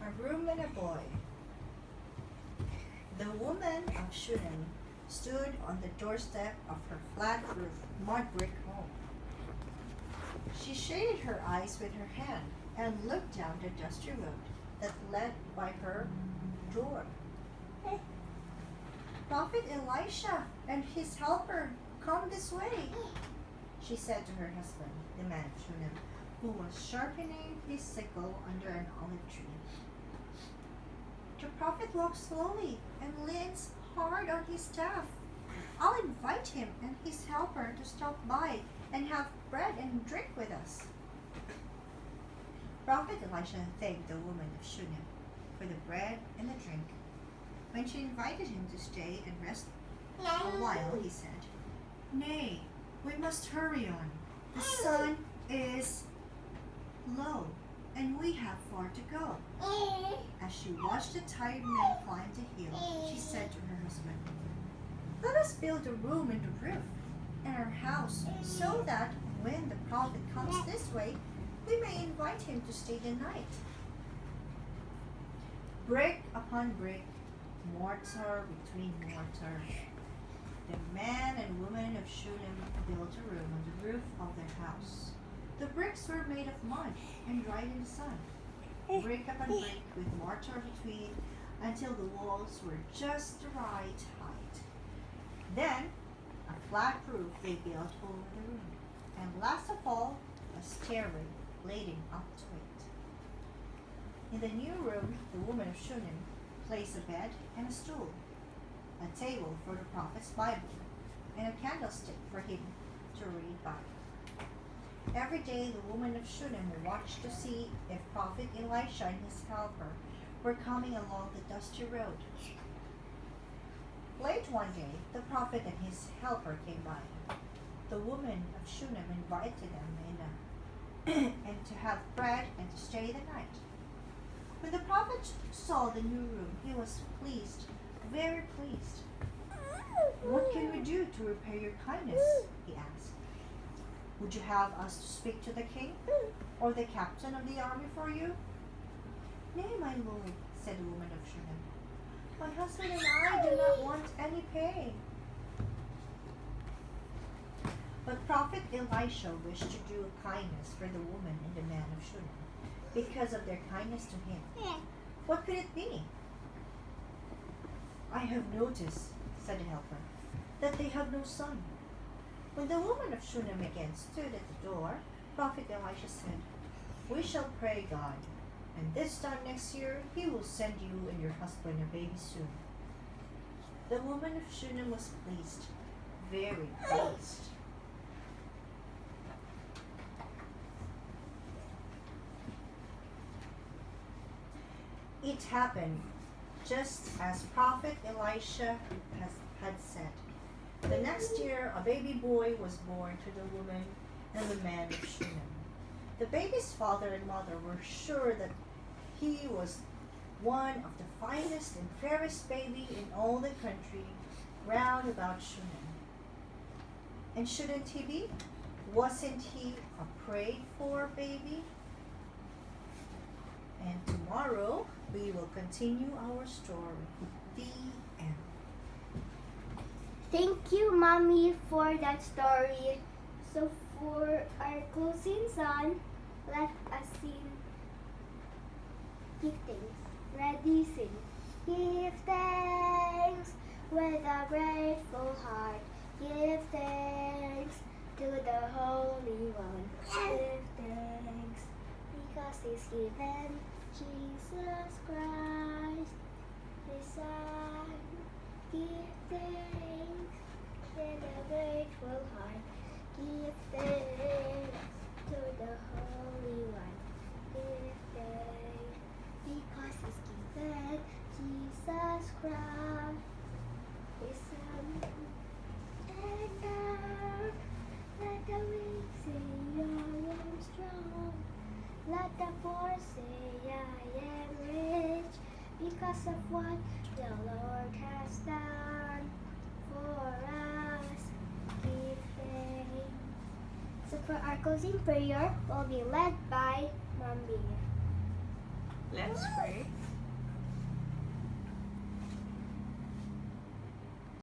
A room and a boy. The woman of Shunem stood on the doorstep of her flat roof, mud brick home. She shaded her eyes with her hand and looked down the dusty road that led by her door. Prophet Elisha and his helper come this way, she said to her husband, the man of Shunem, who was sharpening his sickle under an olive tree. The prophet walks slowly and leans hard on his staff. I'll invite him and his helper to stop by and have bread and drink with us. Prophet Elisha thanked the woman of Shunem for the bread and the drink. When she invited him to stay and rest a while, he said, "Nay, we must hurry on. The sun is low, and we have far to go." As she watched the tired men climb the hill, she said to her husband, "Let us build a room in the roof in our house, so that when the prophet comes this way, we may invite him to stay the night." Brick upon brick, mortar between mortar, the man and woman of Shunem built a room on the roof of their house. The bricks were made of mud and dried in the sun, brick upon brick with mortar between, until the walls were just the right height. Then a flat roof they built over the room, and last of all, a stairway leading up to it. In the new room, the woman of Shunem placed a bed and a stool, a table for the prophet's Bible, and a candlestick for him to read by. Every day the woman of Shunem watched to see if Prophet Elisha and his helper were coming along the dusty road. Late one day, the prophet and his helper came by. The woman of Shunem invited them and to have bread and to stay the night. When the prophet saw the new room, he was pleased, very pleased. "What can we do to repay your kindness?" he asked. "Would you have us to speak to the king or the captain of the army for you?" "Nay, my lord," said the woman of Shunem. "My husband and I do not want any pay." But Prophet Elisha wished to do a kindness for the woman and the man of Shunem because of their kindness to him. What could it be? "I have noticed," said the helper, "that they have no son." When the woman of Shunem again stood at the door, Prophet Elisha said, "We shall pray God, and this time next year he will send you and your husband a baby soon." The woman of Shunem was pleased, very pleased. It happened just as Prophet Elisha had said. The next year, a baby boy was born to the woman and the man of Shunem. The baby's father and mother were sure that he was one of the finest and fairest baby in all the country round about Shunem. And shouldn't he be? Wasn't he a prayed for baby? And tomorrow we will continue our story. The end. Thank you, Mommy, for that story. So for our closing song, let us sing Give Thanks. Ready, sing. Give thanks with a grateful heart. Give thanks to the Holy One. Give thanks because He's given Jesus Christ, His Son. Give thanks with a grateful heart. Give thanks to the Holy One. Give thanks because He's given Jesus Christ, His Son. And now, let the weak say, I am strong. Let the poor say, I am rich, because of what the Lord has done for us. Give thanks. So for our closing prayer, we'll be led by Mommy. Let's pray.